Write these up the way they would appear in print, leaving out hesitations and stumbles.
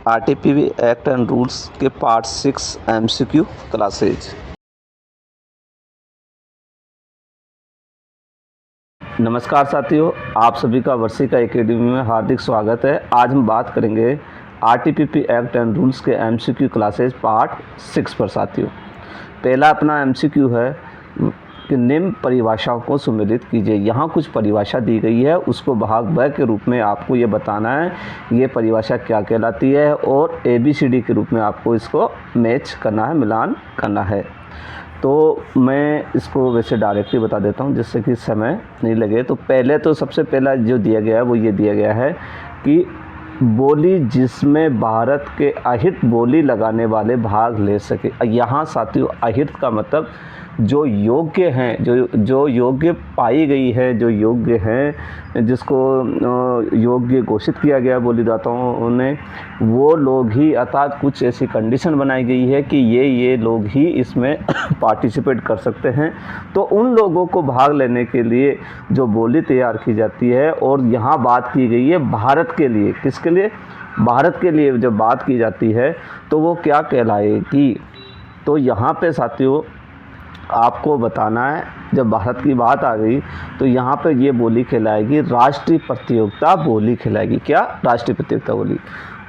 आरटीपीवी act and rules के part 6 MCQ classes. नमस्कार साथियों, आप सभी का वर्षिका एकेडमी में हार्दिक स्वागत है। आज हम बात करेंगे आरटीपीवी एक्ट एंड रूल्स के एमसीक्यू क्लासेज पार्ट 6 पर। साथियों, पहला अपना एमसीक्यू है कि निम्न परिभाषाओं को सम्मिलित कीजिए। यहाँ कुछ परिभाषा दी गई है, उसको भाग ब के रूप में आपको ये बताना है ये परिभाषा क्या कहलाती है, और ABCD के रूप में आपको इसको मैच करना है, मिलान करना है। तो मैं इसको वैसे डायरेक्टली बता देता हूँ जिससे कि समय नहीं लगे। तो पहले तो सबसे पहला जो दिया गया है वो ये दिया गया है कि बोली जिसमें भारत के अहित बोली लगाने वाले भाग ले सके। यहाँ साथियों, अहित का मतलब जो योग्य हैं, जो योग्य पाई गई है, जो योग्य हैं, जिसको योग्य घोषित किया गया बोलीदाताओं ने, वो लोग ही, अर्थात कुछ ऐसी कंडीशन बनाई गई है कि ये लोग ही इसमें पार्टिसिपेट कर सकते हैं। तो उन लोगों को भाग लेने के लिए जो बोली तैयार की जाती है, और यहाँ बात की गई है भारत के लिए। किसके लिए? भारत के लिए जब बात की जाती है तो वो क्या कहलाएगी। तो यहाँ पे साथियों आपको बताना है, जब भारत की बात आ गई तो यहाँ पे ये बोली कहलाएगी राष्ट्रीय प्रतियोगिता बोली कहलाएगी। क्या? राष्ट्रीय प्रतियोगिता बोली।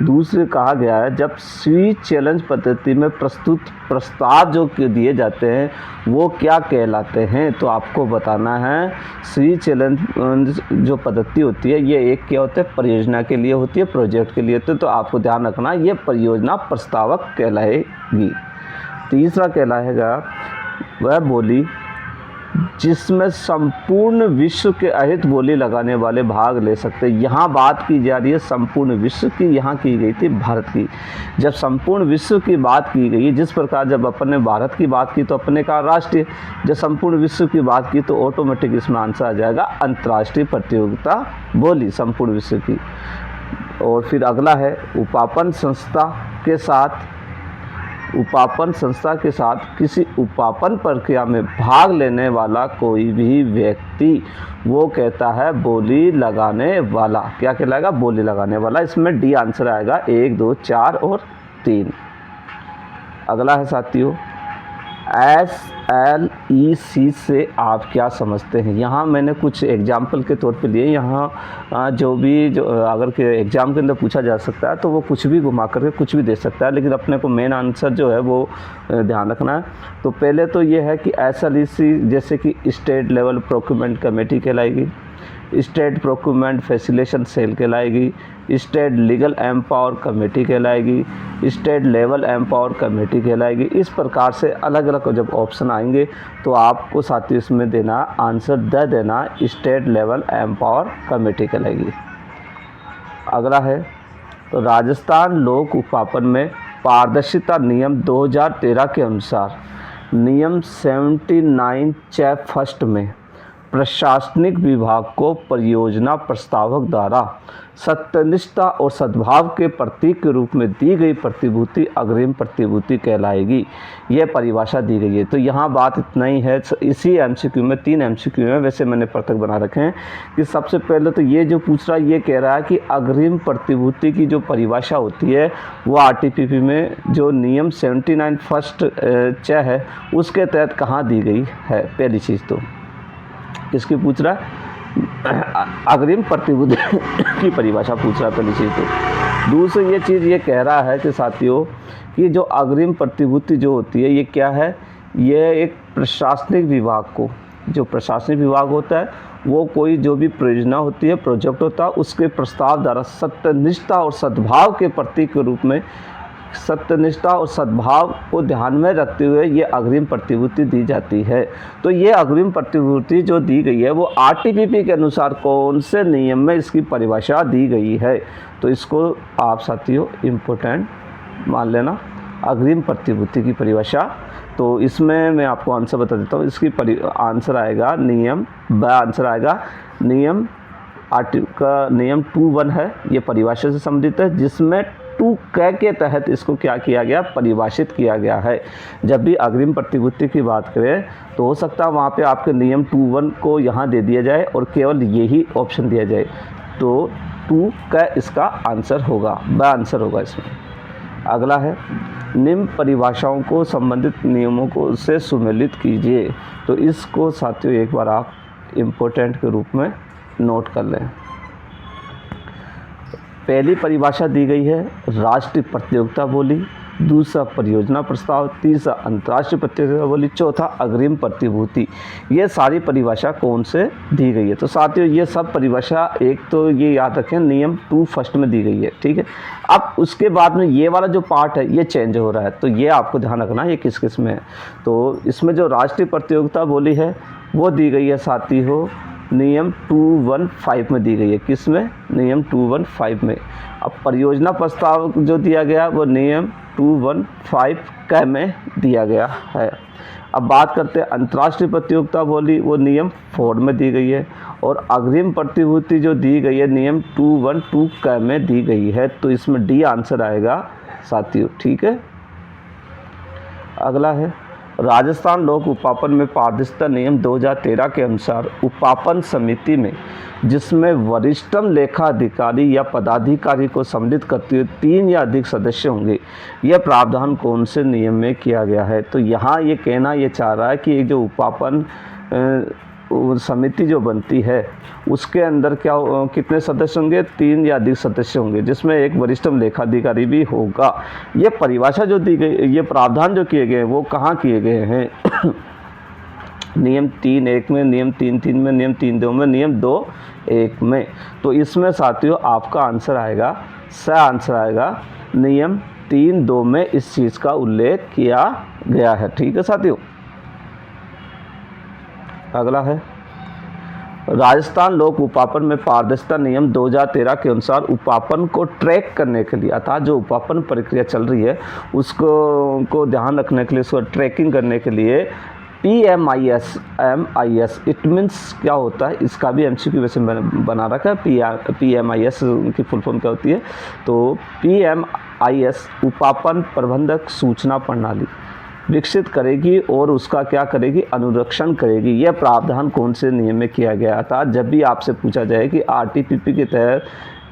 दूसरे कहा गया है जब स्वीट चैलेंज पद्धति में प्रस्तुत प्रस्ताव जो दिए जाते हैं वो क्या कहलाते हैं। तो आपको बताना है स्वीट चैलेंज जो पद्धति होती है ये एक क्या होता है, परियोजना के लिए होती है, प्रोजेक्ट के लिए होती है। तो आपको ध्यान रखना ये परियोजना प्रस्तावक कहलाएगी। तीसरा कहलाएगा वह बोली जिसमें संपूर्ण विश्व के अहित बोली लगाने वाले भाग ले सकते हैं। यहाँ बात की जा रही है संपूर्ण विश्व की, यहाँ की गई थी भारत की। जब संपूर्ण विश्व की बात की गई, जिस प्रकार जब अपन ने भारत की बात की तो अपने कहा राष्ट्रीय, जब संपूर्ण विश्व की बात की तो ऑटोमेटिक इसमें आंसर आ जाएगा अंतर्राष्ट्रीय प्रतियोगिता बोली संपूर्ण विश्व की। और फिर अगला है उपापन संस्था के साथ किसी उपापन प्रक्रिया में भाग लेने वाला कोई भी व्यक्ति वो कहता है बोली लगाने वाला। क्या कहलाएगा? बोली लगाने वाला। इसमें डी आंसर आएगा 1, 2, 4 और 3। अगला है साथियों SLEC से आप क्या समझते हैं। यहाँ मैंने कुछ एग्जाम्पल के तौर पे लिए। यहाँ जो अगर के एग्ज़ाम के अंदर पूछा जा सकता है तो वो कुछ भी घुमा करके कुछ भी दे सकता है, लेकिन अपने को मेन आंसर जो है वो ध्यान रखना है। तो पहले तो ये है कि SLEC जैसे कि स्टेट लेवल प्रोक्योरमेंट कमेटी कहलाएगी, स्टेट प्रोक्योरमेंट फैसिलिटेशन सेल कहलाएगी, स्टेट लीगल एम्पावर कमेटी कहलाएगी, स्टेट लेवल एम्पावर कमेटी कहलाएगी। इस प्रकार से अलग अलग जब ऑप्शन आएंगे तो आपको साथियों इसमें देना आंसर दे देना स्टेट लेवल एम्पावर कमेटी कहलाएगी। अगला है तो राजस्थान लोक उपापन में पारदर्शिता नियम 2013 के अनुसार नियम 79(1) में प्रशासनिक विभाग को परियोजना प्रस्तावक द्वारा सत्यनिष्ठा और सद्भाव के प्रतीक के रूप में दी गई प्रतिभूति अग्रिम प्रतिभूति कहलाएगी। यह परिभाषा दी गई है। तो यहाँ बात इतना ही है। इसी एमसीक्यू में 3 एमसीक्यू हैं, वैसे मैंने पृथक बना रखे हैं। कि सबसे पहले तो ये जो पूछ रहा है ये कह रहा है कि अग्रिम प्रतिभूति की जो परिभाषा होती है वो आरटीपीवी में जो नियम 79(1) है उसके तहत कहाँ दी गई है। पहली चीज़ तो इसकी पूछ रहा है, अग्रिम प्रतिभूति की परिभाषा पूछ रहा है पहली चीज़ तो। दूसरी ये चीज़ ये कह रहा है कि साथियों कि जो अग्रिम प्रतिभूति जो होती है ये क्या है, ये एक प्रशासनिक विभाग को, जो प्रशासनिक विभाग होता है वो कोई जो भी परियोजना होती है, प्रोजेक्ट होता है, उसके प्रस्ताव द्वारा सत्यनिष्ठा और सद्भाव के प्रतीक के रूप में, सत्यनिष्ठा और सद्भाव को ध्यान में रखते हुए ये अग्रिम प्रतिभूति दी जाती है। तो ये अग्रिम प्रतिभूति जो दी गई है वो आरटीपीवी के अनुसार कौन से नियम में इसकी परिभाषा दी गई है। तो इसको आप साथियों इम्पोर्टेंट मान लेना, अग्रिम प्रतिभूति की परिभाषा। तो इसमें मैं आपको आंसर बता देता हूँ। इसकी आंसर आएगा नियम आंसर आएगा नियम का नियम 2(1) है, ये परिभाषा से संबंधित है, जिसमें 2 के तहत इसको क्या किया गया, परिभाषित किया गया है। जब भी अग्रिम प्रतिभूति की बात करें तो हो सकता है वहाँ पे आपके नियम 2(1) को यहाँ दे दिया जाए और केवल यही ऑप्शन दिया जाए। तो 2 का इसका आंसर होगा, ब आंसर होगा इसमें। अगला है निम्न परिभाषाओं को संबंधित नियमों को से सुमेलित कीजिए। तो इसको साथियों एक बार आप इम्पोर्टेंट के रूप में नोट कर लें। पहली परिभाषा दी गई है राष्ट्रीय प्रतियोगिता बोली, दूसरा परियोजना प्रस्ताव, तीसरा अंतर्राष्ट्रीय प्रतियोगिता बोली, चौथा अग्रिम प्रतिभूति। ये सारी परिभाषा कौन से दी गई है? तो साथियों ये सब परिभाषा एक तो ये याद रखें नियम 2 फर्स्ट में दी गई है, ठीक है। अब उसके बाद में ये वाला जो पार्ट है ये चेंज हो रहा है, तो ये आपको ध्यान रखना है ये किस किस में है। तो इसमें जो राष्ट्रीय प्रतियोगिता बोली है वो दी गई है साथियों नियम 215 में दी गई है। किस में? नियम 215 में। अब परियोजना प्रस्ताव जो दिया गया वो नियम 215 क में दिया गया है। अब बात करते हैं अंतर्राष्ट्रीय प्रतियोगिता बोली, वो नियम 4 में दी गई है, और अग्रिम प्रतिभूति जो दी गई है नियम 212 क में दी गई है। तो इसमें डी आंसर आएगा साथियों, ठीक है। अगला है राजस्थान लोक उपापन में पारदर्शिता नियम 2013 के अनुसार उपापन समिति में जिसमें वरिष्ठतम लेखा अधिकारी या पदाधिकारी को सम्मिलित करते हुए 3 या अधिक सदस्य होंगे, यह प्रावधान कौन से नियम में किया गया है? तो यहाँ ये कहना ये चाह रहा है कि जो उपापन समिति जो बनती है उसके अंदर क्या कितने सदस्य होंगे? 3 या अधिक सदस्य होंगे, जिसमें एक वरिष्ठतम लेखाधिकारी भी होगा। ये परिभाषा जो दी गई, ये प्रावधान जो किए गए हैं वो कहाँ किए गए हैं? नियम 3(1) में, नियम 3(3) में, नियम 3(2) में, नियम 2(1) में। तो इसमें साथियों आपका आंसर आएगा, सही आंसर आएगा नियम 3(2) में इस चीज़ का उल्लेख किया गया है, ठीक है साथियों। अगला है राजस्थान लोक उपापन में पारदर्शिता नियम 2013 के अनुसार उपापन को ट्रैक करने के लिए, अर्थात जो उपापन प्रक्रिया चल रही है उसको ध्यान रखने के लिए, उसको ट्रैकिंग करने के लिए PMIS इट मीन्स क्या होता है, इसका भी MCQ वैसे बना रखा है। PMIS की फुल फॉर्म क्या होती है? तो PMIS उपापन प्रबंधक सूचना प्रणाली विकसित करेगी और उसका क्या करेगी? अनुरक्षण करेगी। यह प्रावधान कौन से नियम में किया गया था? जब भी आपसे पूछा जाए कि RTPP के तहत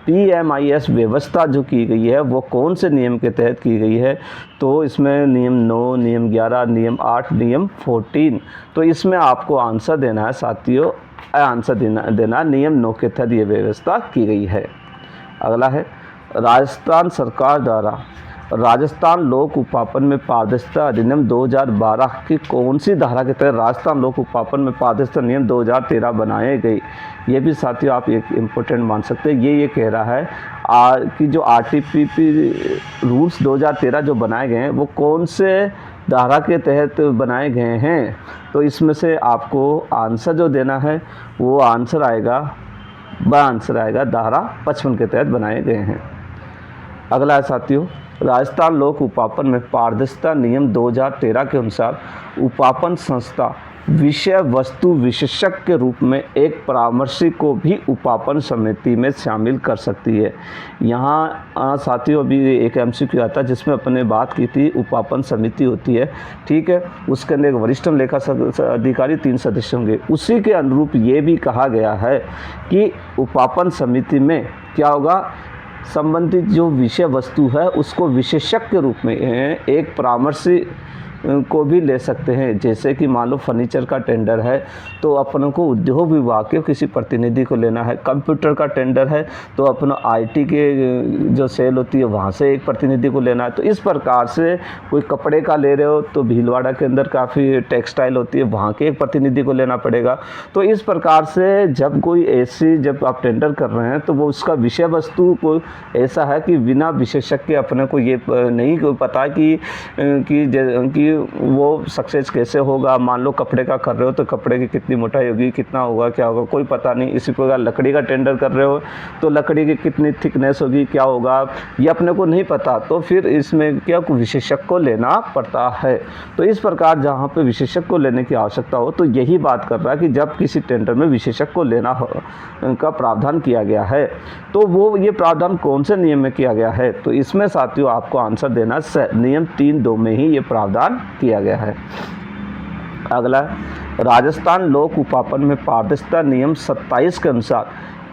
PMIS व्यवस्था जो की गई है वो कौन से नियम के तहत की गई है, तो इसमें नियम 9, नियम 11, नियम 8, नियम 14। तो इसमें आपको आंसर देना है साथियों, आंसर देना नियम 9 के तहत ये व्यवस्था की गई है। अगला है राजस्थान सरकार द्वारा राजस्थान लोक उपापन में पारदर्शिता अधिनियम 2012 की कौन सी धारा के तहत राजस्थान लोक उपापन में पारदर्शिता नियम 2013 बनाए गए? ये भी साथियों आप एक इम्पोर्टेंट मान सकते हैं। ये कह रहा है कि जो RTPP रूल्स 2013 जो बनाए गए हैं वो कौन से धारा के तहत बनाए गए हैं? तो इसमें से आपको आंसर जो देना है वो आंसर आएगा धारा 55 के तहत बनाए गए हैं। अगला है साथियों राजस्थान लोक उपापन में पारदर्शिता नियम 2013 के अनुसार उपापन संस्था विषय वस्तु विशेषज्ञ के रूप में एक परामर्शी को भी उपापन समिति में शामिल कर सकती है। यहाँ साथियों अभी एक MCQ आता है जिसमें अपने बात की थी उपापन समिति होती है, ठीक है, उसके अंदर एक वरिष्ठ लेखा अधिकारी 3 सदस्य होंगे। उसी के अनुरूप ये भी कहा गया है कि उपापन समिति में क्या होगा? संबंधित जो विषय वस्तु है उसको विशेषज्ञ के रूप में एक परामर्शी को भी ले सकते हैं। जैसे कि मान लो फर्नीचर का टेंडर है तो अपन को उद्योग विभाग के किसी प्रतिनिधि को लेना है, कंप्यूटर का टेंडर है तो अपना IT के जो सेल होती है वहाँ से एक प्रतिनिधि को लेना है। तो इस प्रकार से कोई कपड़े का ले रहे हो तो भीलवाड़ा के अंदर काफ़ी टेक्सटाइल होती है, वहाँ के एक प्रतिनिधि को लेना पड़ेगा। तो इस प्रकार से जब आप टेंडर कर रहे हैं तो वो उसका विषय वस्तु को ऐसा है कि बिना विशेषज्ञ अपने को ये नहीं पता कि वो सक्सेस कैसे होगा। मान लो कपड़े का कर रहे हो तो कपड़े की कितनी मोटाई होगी, कितना होगा, क्या होगा, कोई पता नहीं। इसी प्रकार लकड़ी का टेंडर कर रहे हो तो लकड़ी की कितनी थिकनेस होगी, क्या होगा, ये अपने को नहीं पता। तो फिर इसमें क्या विशेषज्ञ को लेना पड़ता है। तो इस प्रकार जहाँ पे विशेषज्ञ को लेने की आवश्यकता हो तो यही बात कर रहा है कि जब किसी टेंडर में विशेषज्ञ को लेना का प्रावधान किया गया है तो वो ये प्रावधान कौन से नियम में किया गया है? तो इसमें साथियों आपको आंसर देना नियम 3(2) में ही ये प्रावधान किया गया है। अगला राजस्थान लोक उपापन में पारदर्शिता नियम 27 के अनुसार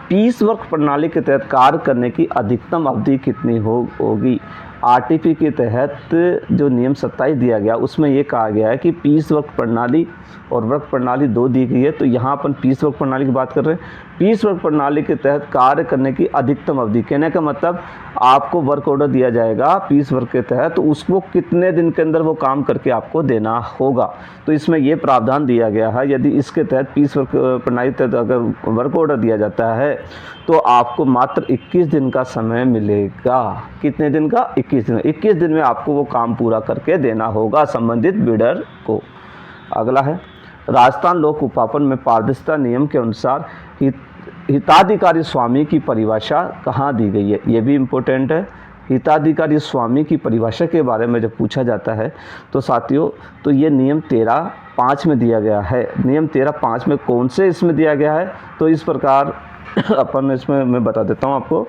30 वर्ष प्रणाली के तहत कार्य करने की अधिकतम अवधि कितनी होगी? आरटीपी के तहत जो नियम 27 दिया गया उसमें ये कहा गया है कि पीस वर्क प्रणाली और वर्क प्रणाली 2 दी गई है। तो यहाँ अपन पीस वर्क प्रणाली की बात कर रहे हैं। पीस वर्क प्रणाली के तहत कार्य करने की अधिकतम अवधि, कहने का मतलब आपको वर्क ऑर्डर दिया जाएगा पीस वर्क के तहत, तो उसको कितने दिन के अंदर वो काम करके आपको देना होगा। तो इसमें ये प्रावधान दिया गया है, यदि इसके तहत पीस वर्क प्रणाली के तहत अगर वर्क ऑर्डर दिया जाता है तो आपको मात्र 21 दिन का समय मिलेगा। कितने दिन का? 21 दिन। 21 दिन में आपको वो काम पूरा करके देना होगा संबंधित बिडर को। अगला है, राजस्थान लोक उपापन में पारदर्शिता नियम के अनुसार हिताधिकारी स्वामी की परिभाषा कहाँ दी गई है? ये भी इम्पोर्टेंट है। हिताधिकारी स्वामी की परिभाषा के बारे में जब पूछा जाता है तो साथियों, तो ये नियम 13(5) में दिया गया है। नियम 13(5) में कौन से इसमें दिया गया है? तो इस प्रकार अपन इसमें मैं बता देता हूँ आपको।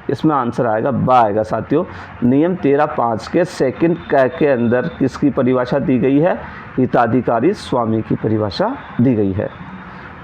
इसमें आंसर आएगा ब आएगा साथियों। नियम 13(5) के सेकंड क के अंदर किसकी परिभाषा दी गई है? हिताधिकारी स्वामी की परिभाषा दी गई है।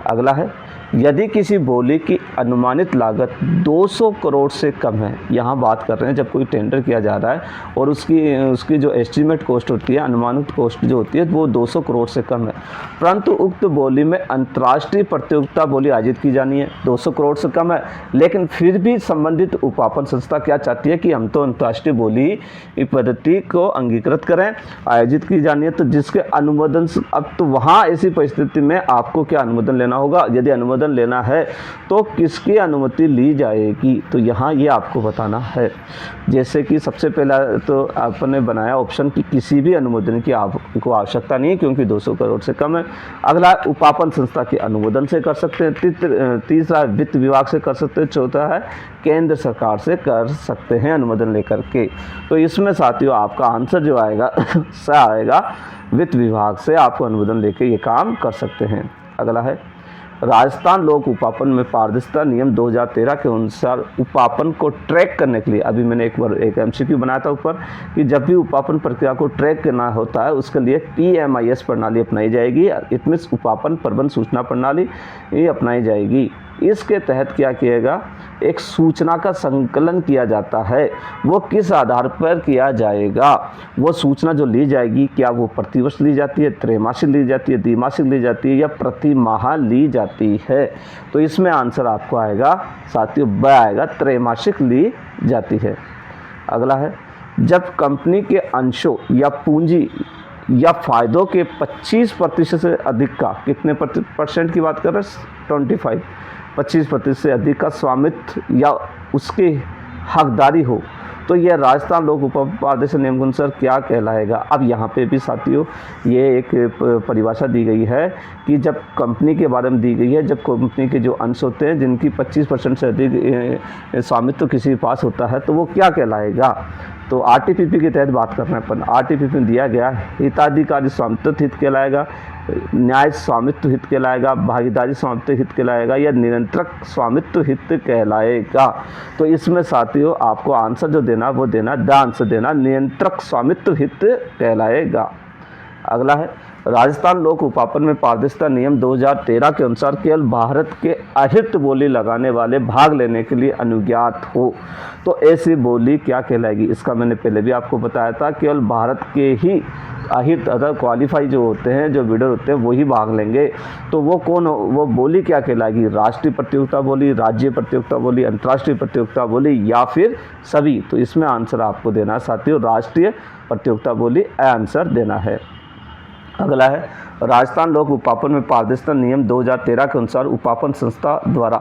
अगला है, यदि किसी बोली की अनुमानित लागत 200 करोड़ से कम है, यहाँ बात कर रहे हैं जब कोई टेंडर किया जा रहा है और उसकी जो एस्टीमेट कॉस्ट होती है, अनुमानित कॉस्ट जो होती है वो 200 करोड़ से कम है, परंतु उक्त बोली में अंतर्राष्ट्रीय प्रतियोगिता बोली आयोजित की जानी है। 200 करोड़ से कम है, लेकिन फिर भी संबंधित उपापन संस्था क्या चाहती है कि हम तो अंतर्राष्ट्रीय बोली पद्धति को अंगीकृत करें, आयोजित की जानी है। तो जिसके अनुमोदन, अब तो वहाँ ऐसी परिस्थिति में आपको क्या अनुमोदन लेना होगा? यदि अनुमोदन लेना है तो किसकी अनुमति ली जाएगी? तो यहाँ ये आपको बताना है। जैसे कि सबसे पहला तो आपने बनाया ऑप्शन कि किसी भी अनुमोदन की आपको आवश्यकता नहीं है क्योंकि 200 करोड़ से कम है। अगला, उपापन संस्था के अनुमोदन से कर सकते हैं। तीसरा, वित्त विभाग से कर सकते हैं। चौथा है, केंद्र सरकार से कर सकते हैं अनुमोदन लेकर के। तो इसमें साथियों आपका आंसर जो आएगा सही आएगा, वित्त विभाग से आपको अनुमोदन लेके ये काम कर सकते हैं। अगला है, राजस्थान लोक उपापन में पारदर्शिता नियम 2013 के अनुसार उपापन को ट्रैक करने के लिए, अभी मैंने एक एमसीक्यू बनाया था ऊपर कि जब भी उपापन प्रक्रिया को ट्रैक करना होता है उसके लिए PMIS प्रणाली अपनाई जाएगी। इट मीन्स उपापन प्रबंध सूचना प्रणाली ये अपनाई जाएगी। इसके तहत क्या किएगा? एक सूचना का संकलन किया जाता है। वो किस आधार पर किया जाएगा? वो सूचना जो ली जाएगी, क्या वो प्रतिवर्ष ली जाती है, त्रैमासिक ली जाती है, द्विमासिक ली जाती है या प्रति माह ली जाती है? तो इसमें आंसर आपको आएगा साथियों ब आएगा, त्रैमासिक ली जाती है। अगला है, जब कंपनी के अंशों या पूंजी या फायदों के 25% से अधिक का, कितने परसेंट की बात कर रहे हैं? 25% से अधिक का स्वामित्व या उसकी हकदारी हो तो यह राजस्थान लोक उपापन पारदर्शिता नियम के अनुसार क्या कहलाएगा? अब यहाँ पे भी साथियों ये एक परिभाषा दी गई है कि जब कंपनी के बारे में दी गई है, जब कंपनी के जो अंश होते हैं जिनकी 25% से अधिक स्वामित्व किसी के पास होता है तो वो क्या कहलाएगा? तो RTPP के तहत बात कर रहे हैं अपन। RTPP में दिया गया हिताधिकारी स्वामित्व हित कहलाएगा, न्याय स्वामित्व हित कहलाएगा, भागीदारी स्वामित्व हित कहलाएगा या नियंत्रक स्वामित्व हित कहलाएगा? तो इसमें साथियों आपको आंसर जो देना वो देना, द आंसर देना नियंत्रक स्वामित्व हित कहलाएगा। अगला है, राजस्थान लोक उपापन में पारदर्शिता नियम 2013 के अनुसार केवल भारत के अहित बोली लगाने वाले भाग लेने के लिए अनुज्ञात हो तो ऐसी बोली क्या कहलाएगी? इसका मैंने पहले भी आपको बताया था, केवल भारत के ही अहित अदर क्वालिफाई जो होते हैं, जो बिडर होते हैं वही भाग लेंगे। तो वो कौन, वो बोली क्या कहलाएगी? राष्ट्रीय प्रतियोगिता बोली, राज्य प्रतियोगिता बोली, अंतर्राष्ट्रीय प्रतियोगिता बोली या फिर सभी? तो इसमें आंसर आपको देना साथियों राष्ट्रीय प्रतियोगिता बोली आंसर देना है। अगला है, राजस्थान लोक उपापन में पारदर्शिता नियम 2013 के अनुसार उपापन संस्था द्वारा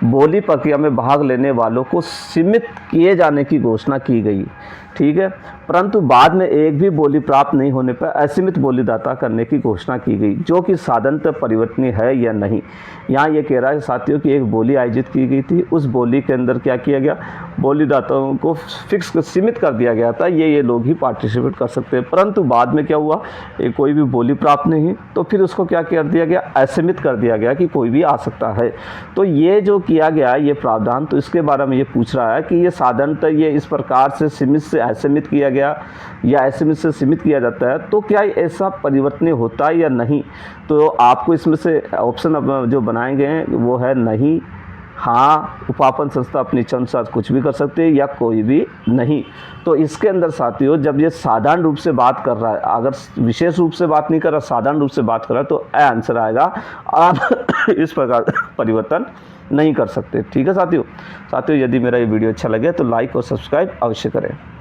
बोली प्रक्रिया में भाग लेने वालों को सीमित किए जाने की घोषणा की गई, ठीक है, परंतु बाद में एक भी बोली प्राप्त नहीं होने पर असीमित बोलीदाता करने की घोषणा की गई, जो कि साधनतः परिवर्तनीय है या नहीं। यहाँ ये कह रहा है साथियों कि एक बोली आयोजित की गई थी, उस बोली के अंदर क्या किया गया, बोलीदाताओं को फिक्स सीमित कर दिया गया था, ये लोग ही पार्टिसिपेट कर सकते हैं, परंतु बाद में क्या हुआ, कोई भी बोली प्राप्त नहीं तो फिर उसको क्या कर दिया गया, असीमित कर दिया गया कि कोई भी आ सकता है। तो ये जो किया गया ये प्रावधान, तो इसके बारे में ये पूछ रहा है कि ये साधारणतः ये इस प्रकार से सीमित से असीमित किया गया या असीमित से सीमित किया जाता है, तो क्या ऐसा परिवर्तनीय होता है या नहीं? तो आपको इसमें से ऑप्शन जो बनाए गए हैं वो है नहीं, हाँ, उपापन संस्था अपनी इच्छा अनुसार कुछ भी कर सकती है या कोई भी नहीं। तो इसके अंदर साथियों जब ये साधारण रूप से बात कर रहा है, अगर विशेष रूप से बात नहीं कर रहा, साधारण रूप से बात कर रहा है, तो ए आंसर आएगा। आप इस प्रकार परिवर्तन नहीं कर सकते। ठीक है साथियों। यदि मेरा ये वीडियो अच्छा लगे तो लाइक और सब्सक्राइब अवश्य करें।